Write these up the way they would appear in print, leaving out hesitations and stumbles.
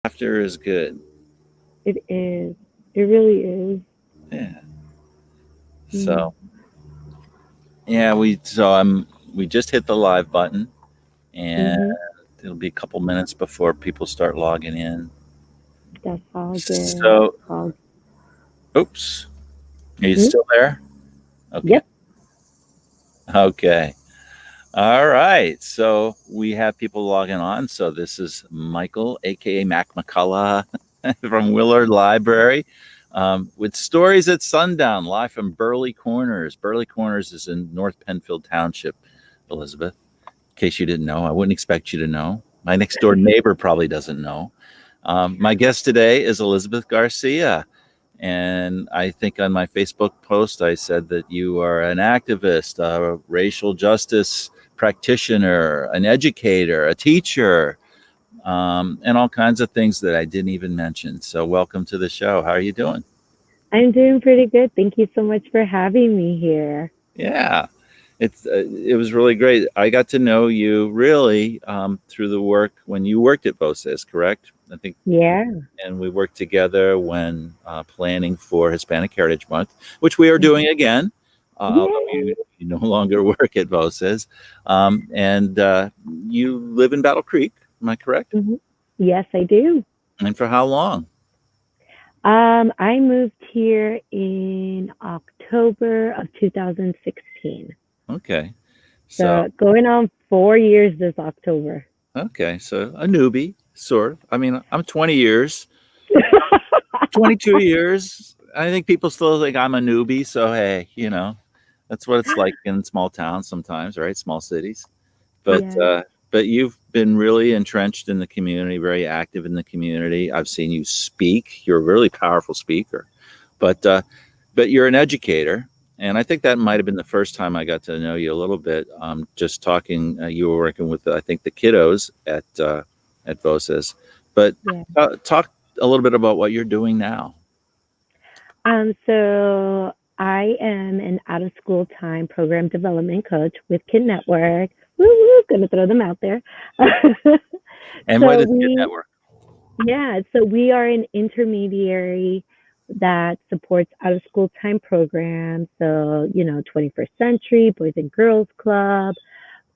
Laughter is good. It is. It really is. Yeah. Mm. So yeah, we just hit the live button, and Mm-hmm. it'll be a couple minutes before people start logging in. That's all good. So, All. oops, are you Mm? still there? Okay. Yep. Okay. All right. So we have people logging on. So this is Michael, aka Mac McCullough, from Willard Library, with Stories at Sundown, live from Burley Corners. Burley Corners is in North Penfield Township, Elizabeth. In case you didn't know, I wouldn't expect you to know. My next door neighbor probably doesn't know. My guest today is Elizabeth Garcia. And I think on my Facebook post, I said that you are an activist, a racial justice practitioner, an educator, a teacher, and all kinds of things that I didn't even mention. So, welcome to the show. How are you doing? I'm doing pretty good. Thank you so much for having me here. Yeah, it was really great. I got to know you really through the work when you worked at Voces, correct? I think, Yeah. and we worked together when planning for Hispanic Heritage Month, which we are doing Mhm. again, although Yay. you no longer work at Voces. And you live in Battle Creek, am I correct? Hmm. Yes, I do. And for how long? I moved here in October of 2016. Okay. So, So going on 4 years this October. okay. So a newbie, sort of. I mean, I'm 20 years, 22 years. I think people still think I'm a newbie. So, hey, that's what it's like in small towns sometimes, right? Small cities. But Yes. but you've been really entrenched in the community, very active in the community. I've seen you speak. You're a really powerful speaker, but you're an educator, and I think that might have been the first time I got to know you a little bit. Just talking, you were working with I think the kiddos at Voces, but Yeah. talk a little bit about what you're doing now. So I am an out of school time program development coach with Kid Network. Woo woo, gonna throw them out there. And what so is Kid we Network? Yeah, so we are an intermediary that supports out of school time programs. So, 21st Century, Boys and Girls Club,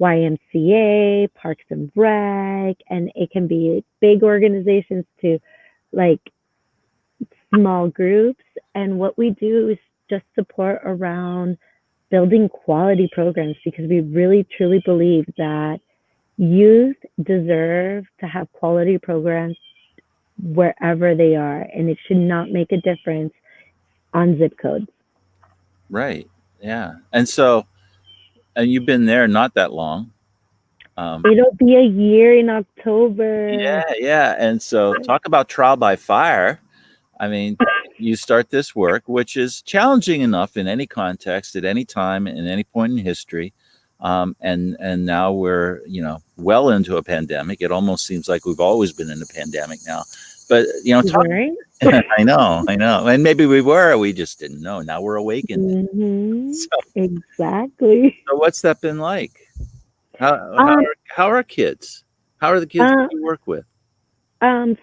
YMCA, Parks and Rec, and it can be big organizations to like small groups. And what we do is just support around building quality programs because we really truly believe that youth deserve to have quality programs wherever they are, and it should not make a difference on zip codes. Right. Yeah. And you've been there not that long. Um, It'll be a year in October. Yeah, yeah. And so talk about trial by fire. I mean, you start this work, which is challenging enough in any context, at any time, in any point in history. And now we're, well into a pandemic. It almost seems like we've always been in a pandemic now. But, talk. Right? I know. And maybe we were, we just didn't know. Now we're awakened. Hmm. So, Exactly. so what's that been like? How, how, Um, are, how are kids? How are the kids that uh, you work with?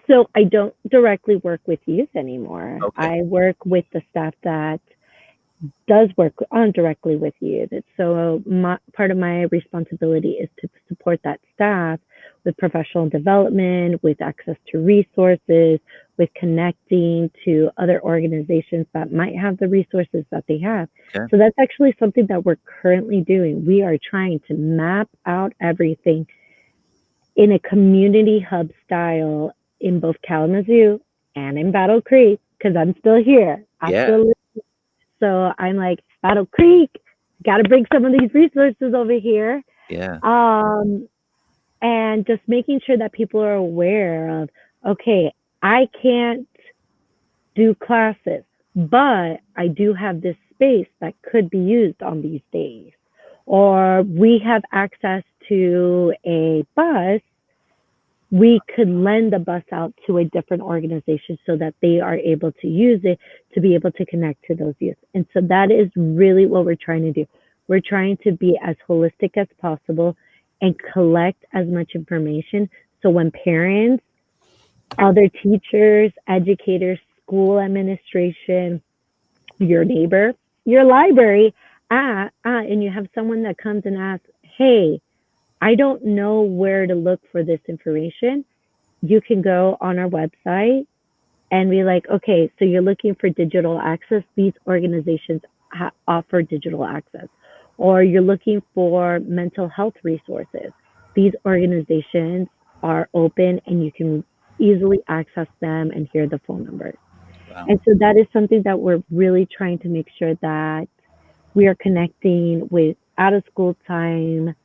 so I don't directly work with youth anymore. Okay. I work with the staff that does work on directly with youth. So part of my responsibility is to support that staff with professional development, with access to resources, with connecting to other organizations that might have the resources that they have. Okay. So that's actually something that we're currently doing. We are trying to map out everything in a community hub style in both Kalamazoo and in Battle Creek because I'm still here. I Yeah. still live. So I'm like, Battle Creek, got to bring some of these resources over here. Yeah. Um, and just making sure that people are aware of, okay, I can't do classes, but I do have this space that could be used on these days. Or we have access to a bus, we could lend the bus out to a different organization so that they are able to use it to be able to connect to those youth. And so that is really what we're trying to do. We're trying to be as holistic as possible and collect as much information so when parents other teachers, educators, school administration, your neighbor, your library, and you have someone that comes and asks, hey, I don't know where to look for this information. You can go on our website and be like, okay, so you're looking for digital access. These organizations offer digital access. Or you're looking for mental health resources. These organizations are open and you can easily access them and hear the phone numbers. Wow. And so that is something that we're really trying to make sure that we are connecting with out of school time,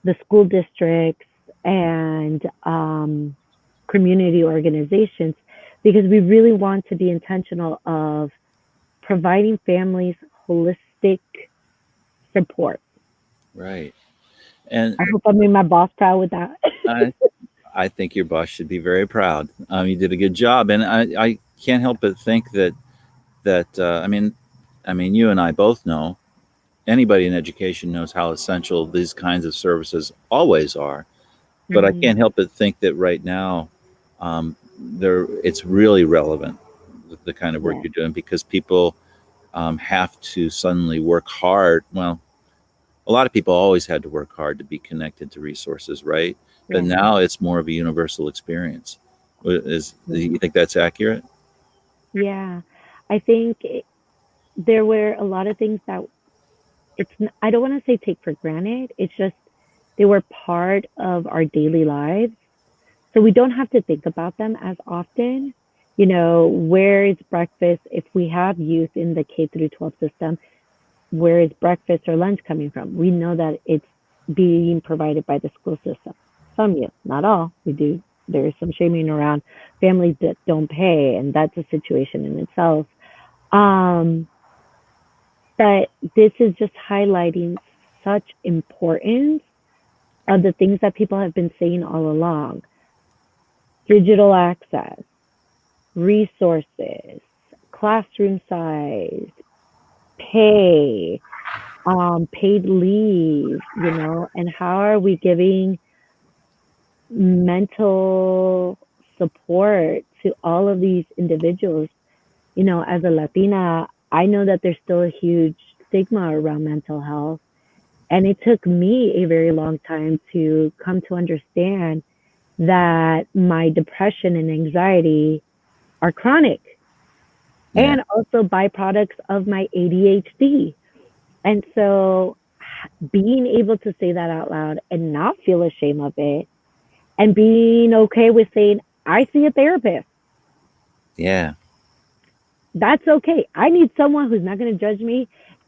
the school districts, and community organizations, because we really want to be intentional of providing families holistic support. Right. And I hope I made my boss proud with that. I, I think your boss should be very proud. You did a good job, and I can't help but think that I mean, you and I both know, anybody in education knows how essential these kinds of services always are. But I Mhm. can't help but think that right now, um, it's really relevant, the kind of work Yes, you're doing, because people have to suddenly work hard. Well, a lot of people always had to work hard to be connected to resources, right? But yes, now it's more of a universal experience. Do yes. you think that's accurate? Yeah. I think there were a lot of things that I don't want to say take for granted. It's just they were part of our daily lives. So we don't have to think about them as often. You know, where is breakfast? If we have youth in the K through 12 system, where is breakfast or lunch coming from? We know that it's being provided by the school system. Some youth, not all. We do. There is some shaming around families that don't pay, and that's a situation in itself. Um, but this is just highlighting such importance of the things that people have been saying all along: digital access, resources, classroom size, pay, paid leave, and how are we giving mental support to all of these individuals? As a Latina, I know that there's still a huge stigma around mental health. And it took me a very long time to come to understand that my depression and anxiety are chronic Yeah. and also byproducts of my ADHD. And so being able to say that out loud and not feel ashamed of it, and being okay with saying, I see a therapist, Yeah. that's okay. I need someone who's not going to judge me,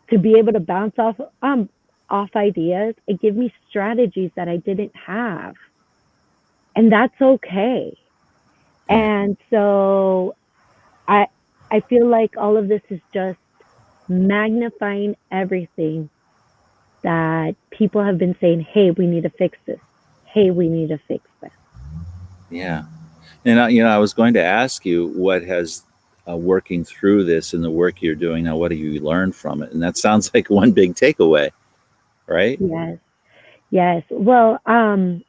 to be able to bounce off ideas and give me strategies that I didn't have. And that's okay. Yeah. And so I I feel like all of this is just magnifying everything that people have been saying, hey, we need to fix this. Hey, we need to fix this. Yeah. And I was going to ask you what has working through this and the work you're doing now. What have you learned from it? And that sounds like one big takeaway, right? Yes. Yes. Well,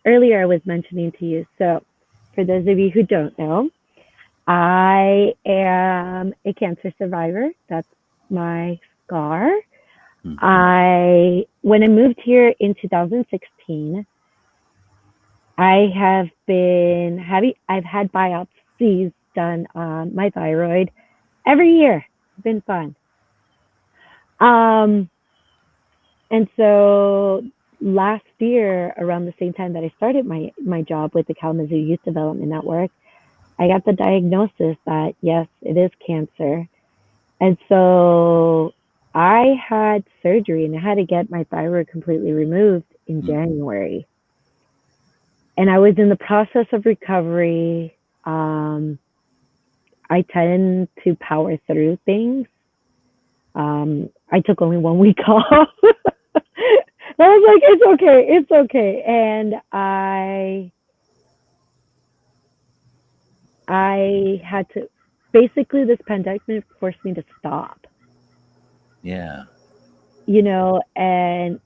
earlier I was mentioning to you, so for those of you who don't know, I am a cancer survivor. That's my scar. Hmm. When I moved here in 2016, I've had biopsies done on my thyroid every year. It's been fun. Um, and so last year, around the same time that I started my job with the Kalamazoo Youth Development Network, I got the diagnosis that yes, it is cancer. And so I had surgery and I had to get my thyroid completely removed in Hmm. January. And I was in the process of recovery. Um, I tend to power through things. I took only 1 week off. I was like, it's okay, it's okay. And I had to, basically, this pandemic forced me to stop, Yeah. and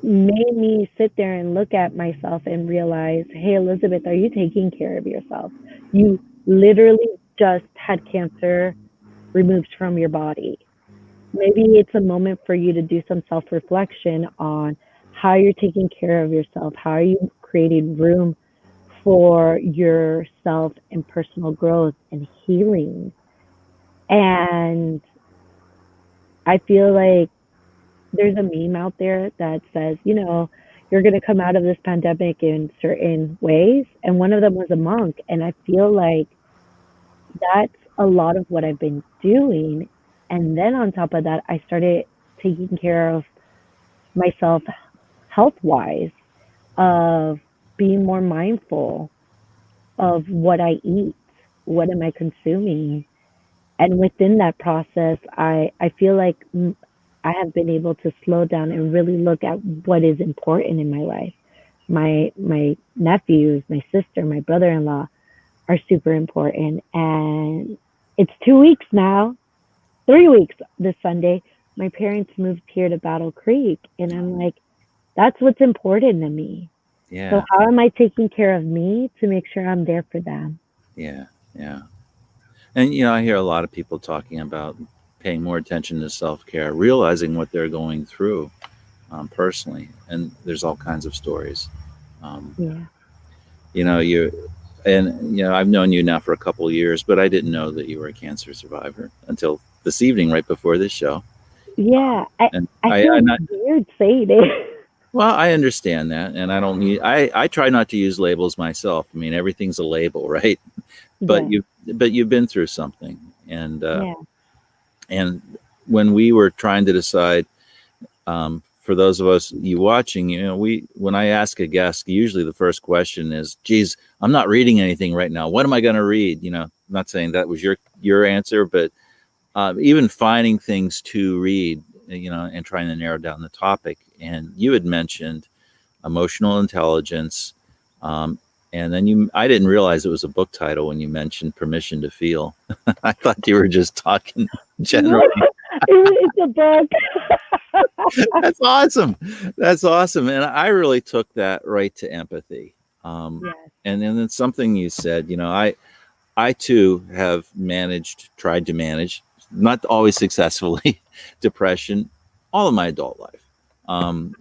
made me sit there and look at myself and realize, hey, Elizabeth, are you taking care of yourself? You literally just had cancer removed from your body. Maybe it's a moment for you to do some self reflection on how you're taking care of yourself, how are you creating room for yourself and personal growth and healing. And I feel like there's a meme out there that says, you're going to come out of this pandemic in certain ways. And one of them was a monk. And I feel like that's a lot of what I've been doing. And then on top of that, I started taking care of myself health wise, of being more mindful of what I eat, what am I consuming. And within that process, I feel like I have been able to slow down and really look at what is important in my life. My nephews, my sister, my brother-in-law are super important. And it's 2 weeks now, 3 weeks this Sunday. My parents moved here to Battle Creek, and I'm like, that's what's important to me. So Yeah, how am I taking care of me to make sure I'm there for them? yeah, yeah. And I hear a lot of people talking about paying more attention to self care, realizing what they're going through personally, and there's all kinds of stories. Um, Yeah. you and I've known you now for a couple of years, but I didn't know that you were a cancer survivor until this evening, right before this show. Yeah. And I I feel not weird saying it. well, I understand that, and I don't need. I try not to use labels myself. I mean, everything's a label, right? But Yeah. you've been through something, Yeah. and when we were trying to decide, for those of us you watching, we when I ask a guest, usually the first question is, "Geez, I'm not reading anything right now. What am I going to read?" I'm not saying that was your answer, but even finding things to read, and trying to narrow down the topic. And you had mentioned emotional intelligence, um, and then I didn't realize it was a book title when you mentioned permission to feel. I thought you were just talking No, generally. it's a book. That's awesome. That's awesome. And I really took that right to empathy. Um, Yes. and then it's something you said, I too have tried to manage, not always successfully, depression all of my adult life. And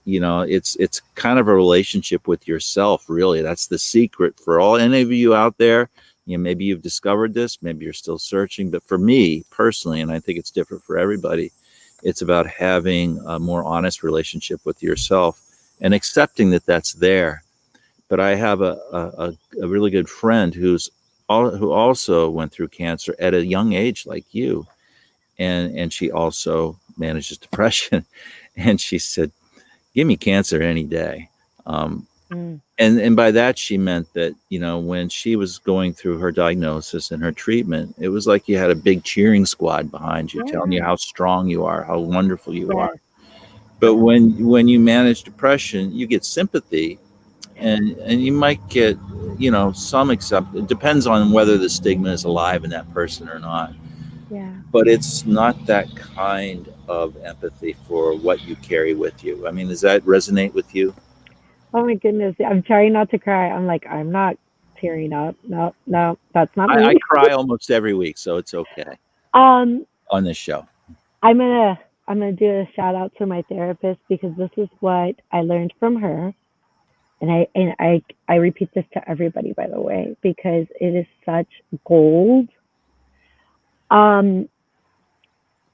it's kind of a relationship with yourself, really. That's the secret for all any of you out there. Maybe you've discovered this, maybe you're still searching, but for me personally, and I think it's different for everybody, it's about having a more honest relationship with yourself and accepting that that's there. But I have a really good friend who also went through cancer at a young age, like you, and she also manages depression. And she said, "Give me cancer any day." Um, Mm. and by that she meant that when she was going through her diagnosis and her treatment, it was like you had a big cheering squad behind you, telling you Yeah. how strong you are, how wonderful you are. Yes. But Yes. when you manage depression, you get sympathy, and you might get some accept. It depends on whether the stigma is alive in that person or not. Yeah. But it's not that kind of empathy for what you carry with you. I mean, does that resonate with you? Oh my goodness. I'm trying not to cry. I'm like, I'm not tearing up. No, no, that's not I me. cry almost every week, so it's okay Um, on this show. I'm gonna I'm gonna do a shout out to my therapist because this is what I learned from her. And I repeat this to everybody, by the way, because it is such gold. Um,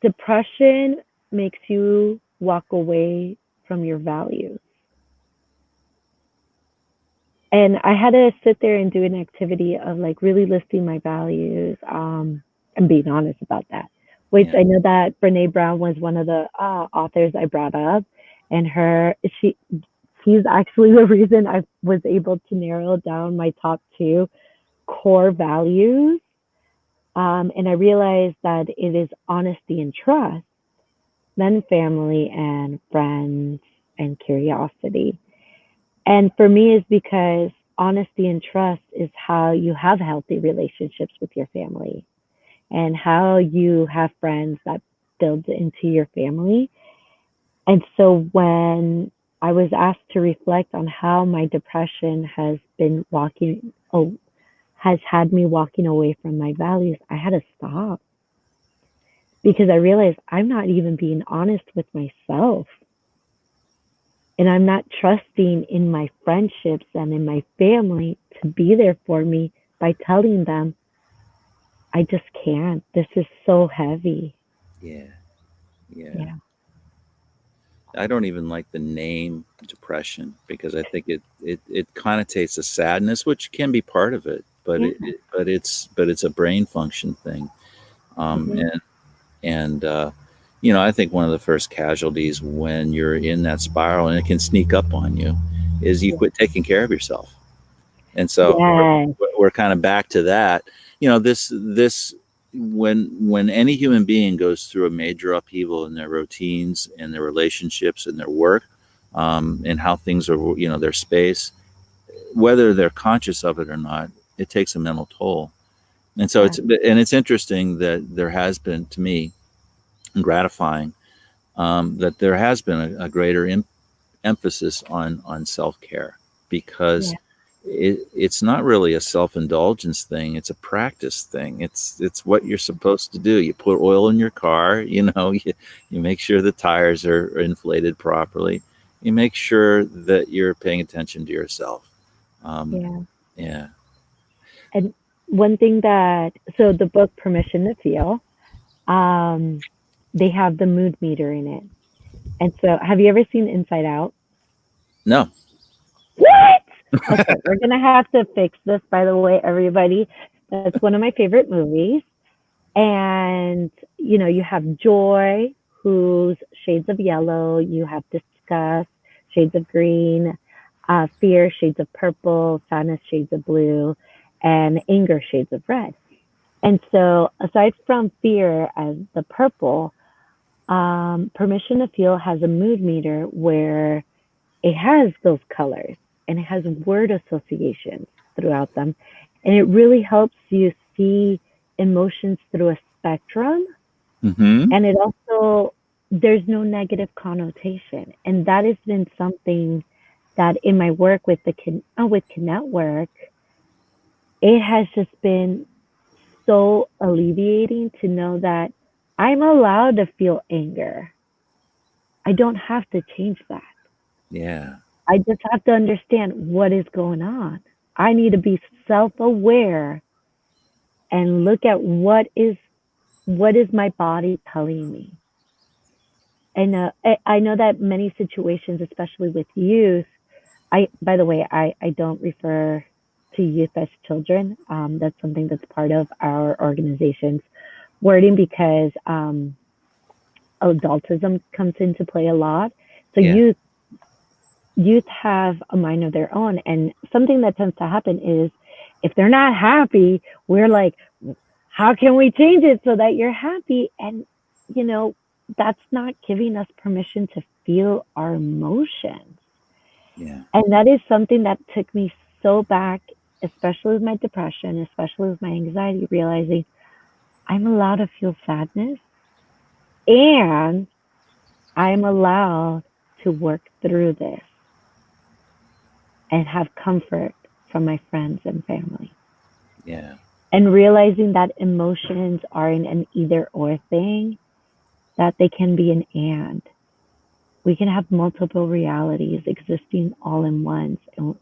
Depression makes you walk away from your values. And I had to sit there and do an activity of like really listing my values, and being honest about that. Which Yeah, I know that Brene Brown was one of the authors I brought up, and she's actually the reason I was able to narrow down my top two core values. And I realized that it is honesty and trust, then family and friends and curiosity. And for me, is because honesty and trust is how you have healthy relationships with your family and how you have friends that build into your family. And so when I was asked to reflect on how my depression has been has had me walking away from my values, I had to stop because I realized I'm not even being honest with myself. And I'm not trusting in my friendships and in my family to be there for me by telling them, I just can't. This is so heavy. Yeah. Yeah. Yeah. I don't even like the name depression because I think it connotates a sadness, which can be part of it, but Yeah. it's a brain function thing. Um, Hmm. and and I think one of the first casualties when you're in that spiral and it can sneak up on you is you Yeah. quit taking care of yourself. And so Yes. we're kind of back to that. This when any human being goes through a major upheaval in their routines and their relationships and their work, and how things are, their space, whether they're conscious of it or not, it takes a mental toll. And so Yeah. it's interesting that there has been, to me, gratifying, that there has been a greater emphasis on self care, because Yeah. it's not really a self indulgence thing. It's a practice thing. It's what you're supposed to do. You put oil in your car. You make sure the tires are inflated properly. You make sure that you're paying attention to yourself. Um, Yeah. yeah. And one thing that, so the book Permission to Feel, um, they have the mood meter in it. And so, have you ever seen Inside Out? No. What? Okay, we're gonna have to fix this, by the way, everybody. That's one of my favorite movies. And, you have joy, who's shades of yellow, you have disgust, shades of green, fear, shades of purple, sadness, shades of blue, and anger, shades of red. And so, aside from fear as the purple, Permission to Feel has a mood meter where it has those colors and it has word associations throughout them. And it really helps you see emotions through a spectrum. Mm-hmm. And it also, there's no negative connotation. And that has been something that in my work with with Network, it has just been so alleviating to know that I'm allowed to feel anger. I don't have to change that. Yeah. I just have to understand what is going on. I need to be self-aware and look at what is my body telling me. And I know that many situations, especially with youth, by the way, I don't refer to youth as children. That's something that's part of our organization's wording because adultism comes into play a lot. So Yeah. youth have a mind of their own, and something that tends to happen is if they're not happy, we're like, how can we change it so that you're happy? And you know that's not giving us permission to feel our emotions. Yeah. And that is something that took me so back, especially with my depression, especially with my anxiety, realizing I'm allowed to feel sadness and I'm allowed to work through this and have comfort from my friends and family. Yeah. And realizing that emotions aren't an either or thing, that they can be an and. We can have multiple realities existing all in once. And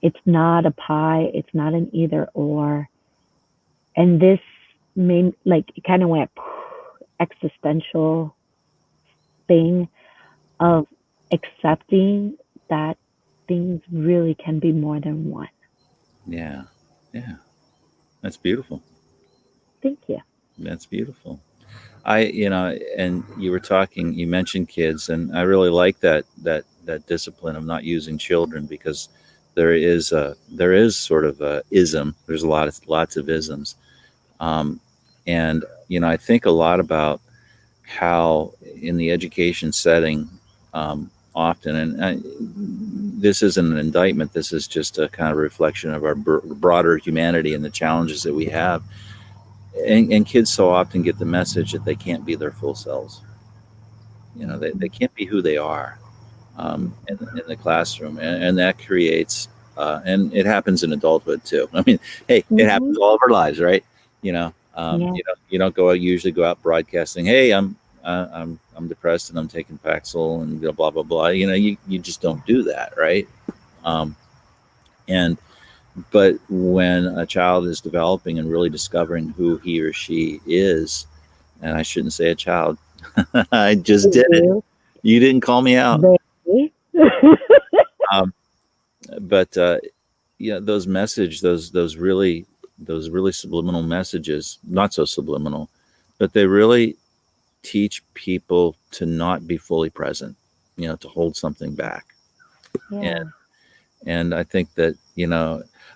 it's not a pie, it's not an either or. And this made, like, it kind of went existential thing of accepting that things really can be more than one. Yeah. Yeah. That's beautiful. Thank you. That's beautiful. And you mentioned kids, and I really like that discipline of not using children, because there is sort of a ism. There's lots of isms, um, and I think a lot about how in the education setting, often, and this isn't an indictment. This is just a kind of reflection of our broader humanity and the challenges that we have. And kids so often get the message that they can't be their full selves. They can't be who they are, in the classroom, and that creates and it happens in adulthood too. I mean, hey, it Hmm. happens all of our lives, right? Yeah. You don't go out, usually go out broadcasting, hey, I'm depressed and I'm taking Paxil and blah blah blah. You just don't do that, right? Um, and but when a child is developing and really discovering who he or she is, and I shouldn't say a child, I just Thank did it. you. You didn't call me out. Baby. Um, but those those really subliminal messages, not so subliminal, but they really teach people to not be fully present, to hold something back. And Yeah. I think that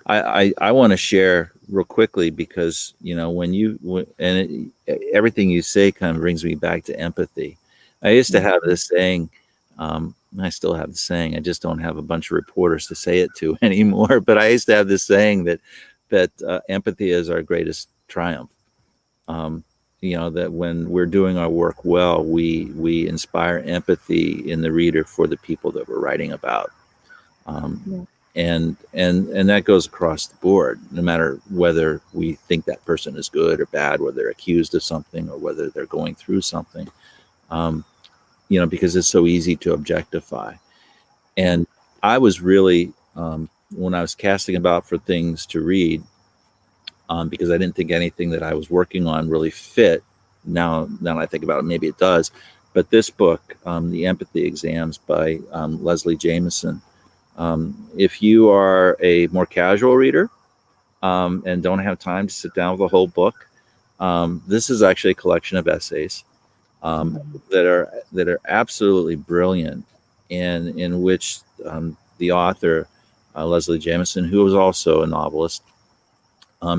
I want to share real quickly because everything you say kind of brings me back to empathy. I used to have Mhm. this saying. I still have the saying. I just don't have a bunch of reporters to say it to anymore. But I used to have this saying that empathy is our greatest triumph. Um, that when we're doing our work well, we inspire empathy in the reader for the people that we're writing about. Um, Yeah. and that goes across the board, no matter whether we think that person is good or bad, whether they're accused of something or whether they're going through something. Um, because it's so easy to objectify. Yeah. And I was really, when I was casting about for things to read, because I didn't think anything that I was working on really fit. Now I think about it, maybe it does. But this book, The Empathy Exams by Leslie Jameson, if you are a more casual reader and don't have time to sit down with a whole book, this is actually a collection of essays Mhm. that are absolutely brilliant, and in which the author Leslie Jameson, who was also a novelist,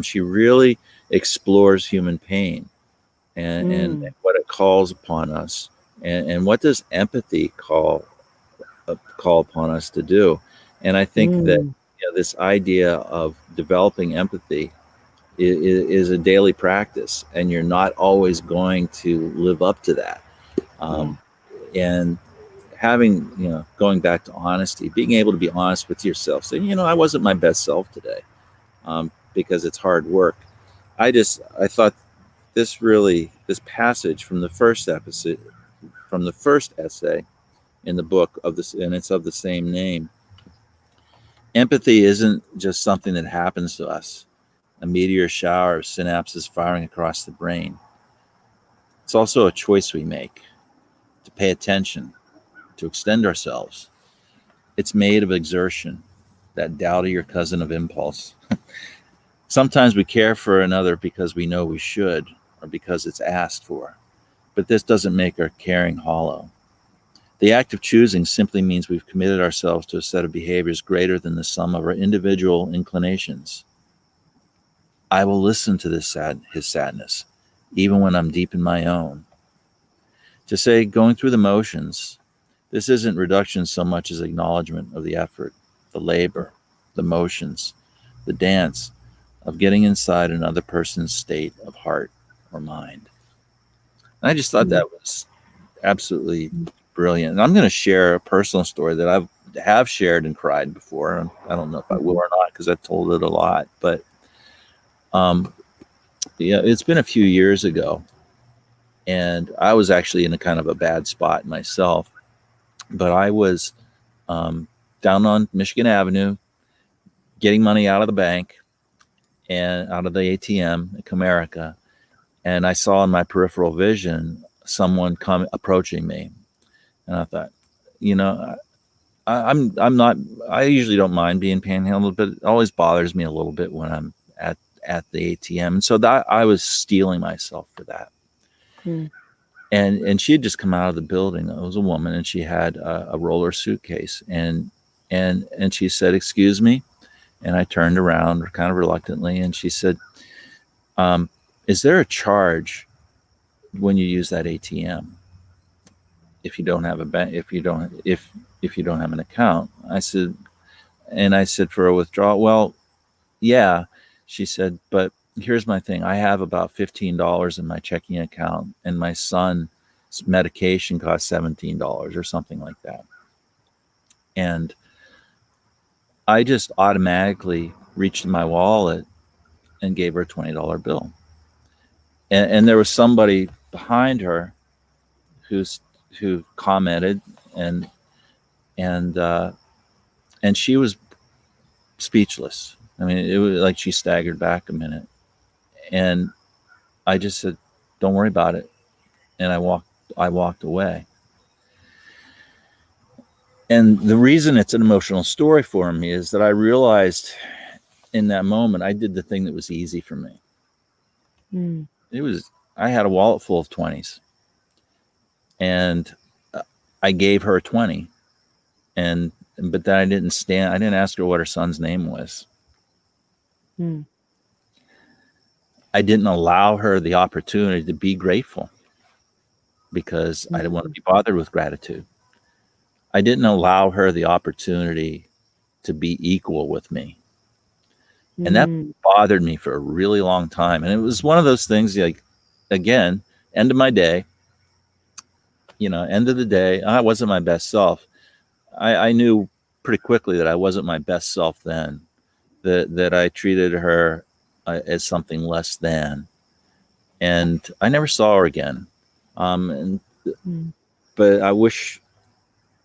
she really explores human pain and Mm. what it calls upon us, and what does empathy call upon us to do. And I think that Mm. this idea of developing empathy is a daily practice, and you're not always going to live up to that. Yeah. Um, and having, going back to honesty, being able to be honest with yourself, saying, I wasn't my best self today, because it's hard work. I thought this passage from the first episode, from the first essay in the book of this, and it's of the same name. Empathy isn't just something that happens to us, a meteor shower of synapses firing across the brain. It's also a choice we make to pay attention, to extend ourselves. It's made of exertion, that doubt of your cousin of impulse. Sometimes we care for another because we know we should, or because it's asked for. But this doesn't make our caring hollow. The act of choosing simply means we've committed ourselves to a set of behaviors greater than the sum of our individual inclinations. I will listen to his sadness, even when I'm deep in my own. To say going through the motions, this isn't reduction so much as acknowledgement of the effort, the labor, the motions, the dance of getting inside another person's state of heart or mind. And I just thought Mm. that was absolutely brilliant. And I'm going to share a personal story that have shared and cried before. I don't know if I will Mhm. or not because I've told it a lot, but um, yeah, it's been a few years ago, and I was actually in a kind of a bad spot myself. But I was down on Michigan Avenue, getting money out of the bank and out of the ATM at Comerica, and I saw in my peripheral vision someone come approaching me, and I thought, you know, I'm not. I usually don't mind being panhandled, but it always bothers me a little bit when I'm at the ATM. And so that I was steeling myself for that. Mm. And she had just come out of the building. It was a woman, and she had a roller suitcase, and she said, "Excuse me." And I turned around kind of reluctantly, and she said, "Is there a charge when you use that ATM if you don't have a bank? If you don't have an account?" I said, "For a withdrawal, well, yeah." She said, "But here's my thing. I have about $15 in my checking account, and my son's medication costs $17 or something like that." And I just automatically reached in my wallet and gave her a $20 bill. And there was somebody behind her who's who commented, and and uh, and she was speechless. I mean, it was like she staggered back a minute, and I just said, "Don't worry about it," and I walked away. And the reason it's an emotional story for me is that I realized in that moment I did the thing that was easy for me. Mm. It was I had a wallet full of 20s, and I gave her a 20, and but then I didn't ask her what her son's name was. Mm. I didn't allow her the opportunity to be grateful because I didn't want to Mm. be bothered with gratitude. I didn't allow her the opportunity to be equal with me. And that Mm. bothered me for a really long time. And it was one of those things like, again, end of my day, end of the day, I wasn't my best self. I knew pretty quickly that I wasn't my best self then, that I treated her as something less than. And I never saw her again. And Mm. but I wish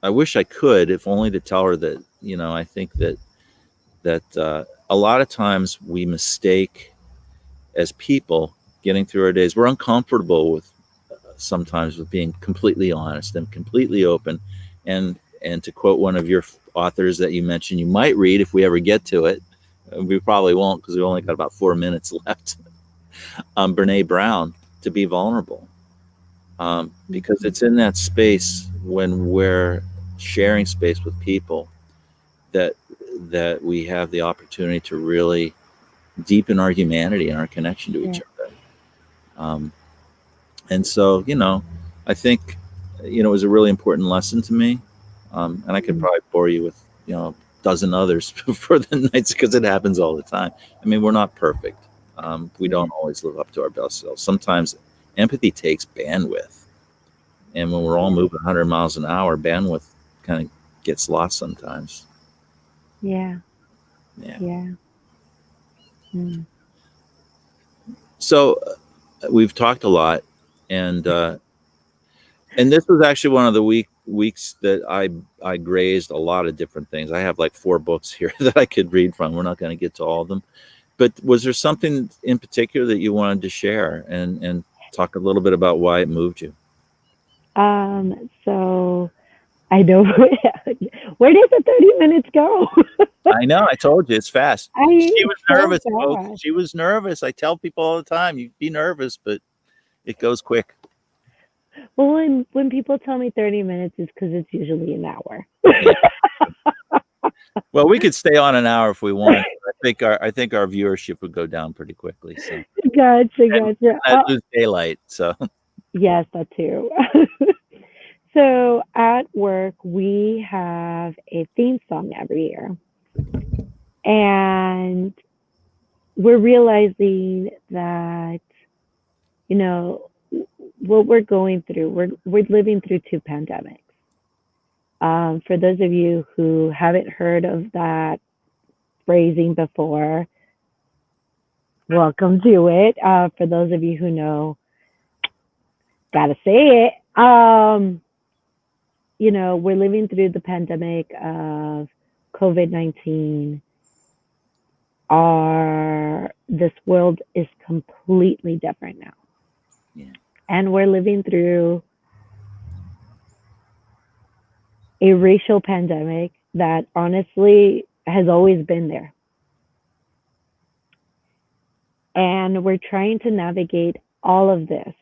I could, if only to tell her that I think that a lot of times we mistake as people getting through our days. We're uncomfortable with sometimes with being completely honest and completely open, and to quote one of your authors that you mentioned, you might read if we ever get to it. We probably won't because we only got about 4 minutes left. Brene Brown, to be vulnerable. Because Mm. it's in that space when we're sharing space with people that we have the opportunity to really deepen our humanity and our connection to Yeah. each other. Um, and so, I think, it was a really important lesson to me. And I could Mm. probably bore you with, a dozen others for the nights because it happens all the time. I mean, we're not perfect. We Yeah. don't always live up to our best selves. Sometimes empathy takes bandwidth. And when we're all Yeah. moving 100 miles an hour, bandwidth kind of gets lost sometimes. Yeah. Yeah. Yeah. Mm. So we've talked a lot, and this was actually one of the weeks that I grazed a lot of different things. I have like 4 books here that I could read from. We're not going to get to all of them, but was there something in particular that you wanted to share and talk a little bit about why it moved you? So I know where does the 30 minutes go? I know. I told you it's fast. She It's was so nervous, folks. fast. She was nervous. I tell people all the time, you be nervous, but it goes quick. Well, when people tell me 30 minutes, it's because it's usually an hour. Yeah. Well, we could stay on an hour if we want. I think our viewership would go down pretty quickly. So Gotcha, and gotcha. I lose daylight. So Yes, that too. So at work, we have a theme song every year. And we're realizing that, you know, what we're going through, we're living through 2 pandemics. For those of you who haven't heard of that phrasing before, welcome to it. For those of you who know, gotta say it. We're living through the pandemic of COVID-19. This world is completely different now. yeah, And we're living through a racial pandemic that honestly has always been there. And we're trying to navigate all of this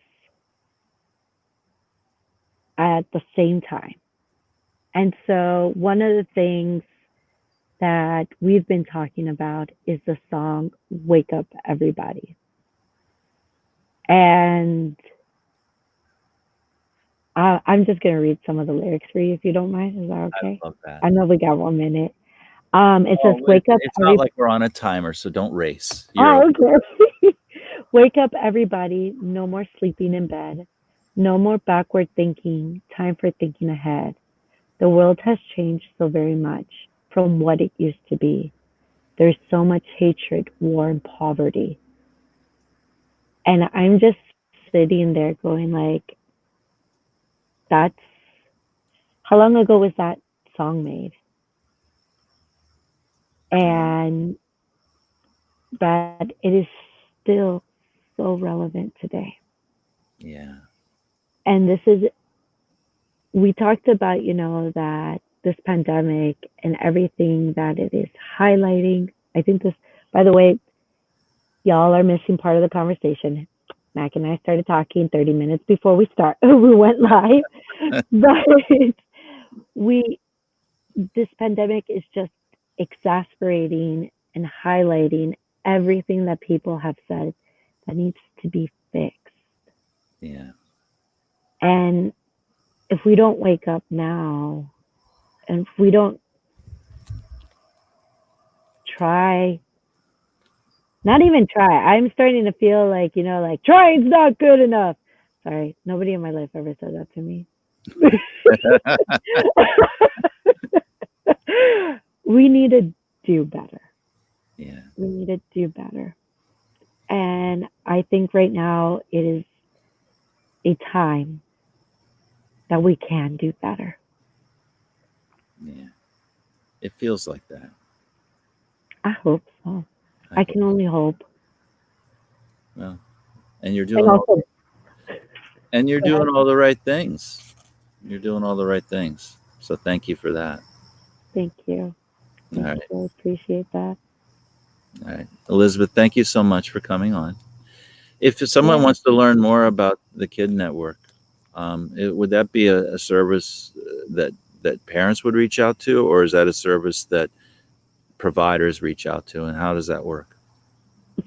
at the same time. And so, one of the things that we've been talking about is the song Wake Up Everybody. And I'm just going to read some of the lyrics for you if you don't mind. Is that I okay? love that. I know we got 1 minute. It says, Oh, Wake up it's not every. like we're on a timer, so don't race. You're Oh, okay. Wake up everybody. No more sleeping in bed. No more backward thinking. Time for thinking ahead. The world has changed so very much. from what it used to be. There's so much hatred, war, and poverty. And I'm just sitting there going like, that's how long ago was that song made? Yeah. And that it is still so relevant today. Yeah. And this is, we talked about, that this pandemic and everything that it is highlighting. I think this, by the way, y'all are missing part of the conversation. Mac and I started talking 30 minutes before we went live. But we, this pandemic is just exasperating and highlighting everything that people have said that needs to be fixed. Yeah. And if we don't wake up now, and if we don't try, not even try, I'm starting to feel like, like trying's not good enough. Sorry, nobody in my life ever said that to me. We need to do better. Yeah. We need to do better. And I think right now it is a time that we can do better. Yeah. It feels like that. I hope so. I I hope. can only hope. Well, and you're And doing all also, and you're go ahead. doing all the right things. You're doing all the right things. So thank you for that. Thank you. All Thank right. you. I appreciate that. All right. Elizabeth, thank you so much for coming on. If someone Yeah. wants to learn more about the Kid Network, would that be a service that parents would reach out to, or is that a service that providers reach out to, and how does that work?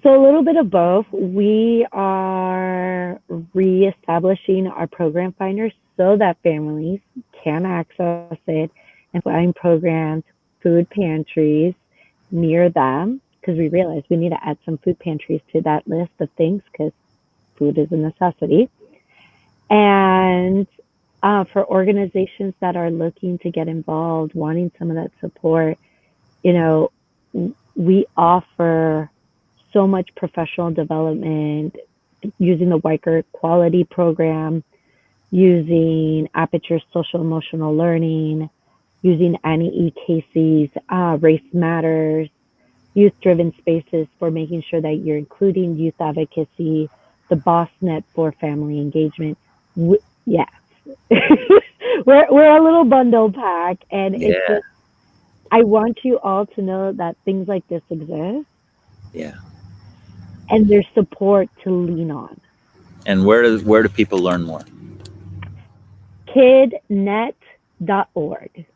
So a little bit of both. We are reestablishing our program finder so that families can access it and find programs, food pantries near them, because we realize we need to add some food pantries to that list of things because food is a necessity. And for organizations that are looking to get involved, wanting some of that support, you know, we offer so much professional development using the Weicker Quality Program, using Aperture Social Emotional Learning, using Annie E. Casey's Race Matters, youth driven spaces for making sure that you're including youth advocacy, the BossNet for family engagement. Yes. we're a little bundle pack, and it's Yeah. just, I want you all to know that things like this exist Yeah. and there's support to lean on. And where do people learn more? Kidnet.org.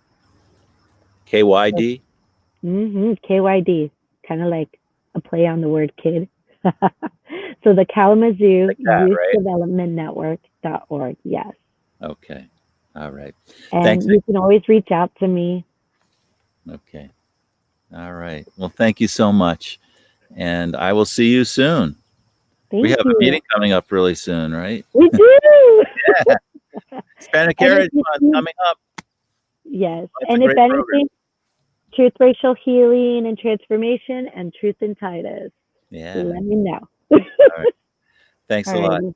KYD. KYD, kind of like a play on the word kid. So the Kalamazoo Like that, Youth right? Development Network.org, yes. Okay. All right. Thanks. And you can always reach out to me. Okay. All right. Well, thank you so much. And I will see you soon. We Thank have a you. meeting coming up really soon, right? We do. Hispanic And if Heritage you Month see, coming up. yes, That's a and if great program. anything, truth, racial healing, and transformation, and truth in Titus, Yeah. let me know. All right. Thanks All a lot. right.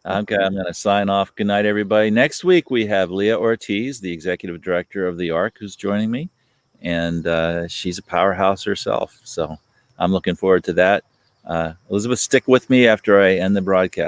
Of Okay, course. I'm going to sign off. Good night, everybody. Next week, we have Leah Ortiz, the executive director of the ARC, who's joining me. And she's a powerhouse herself. So I'm looking forward to that. Elizabeth, stick with me after I end the broadcast.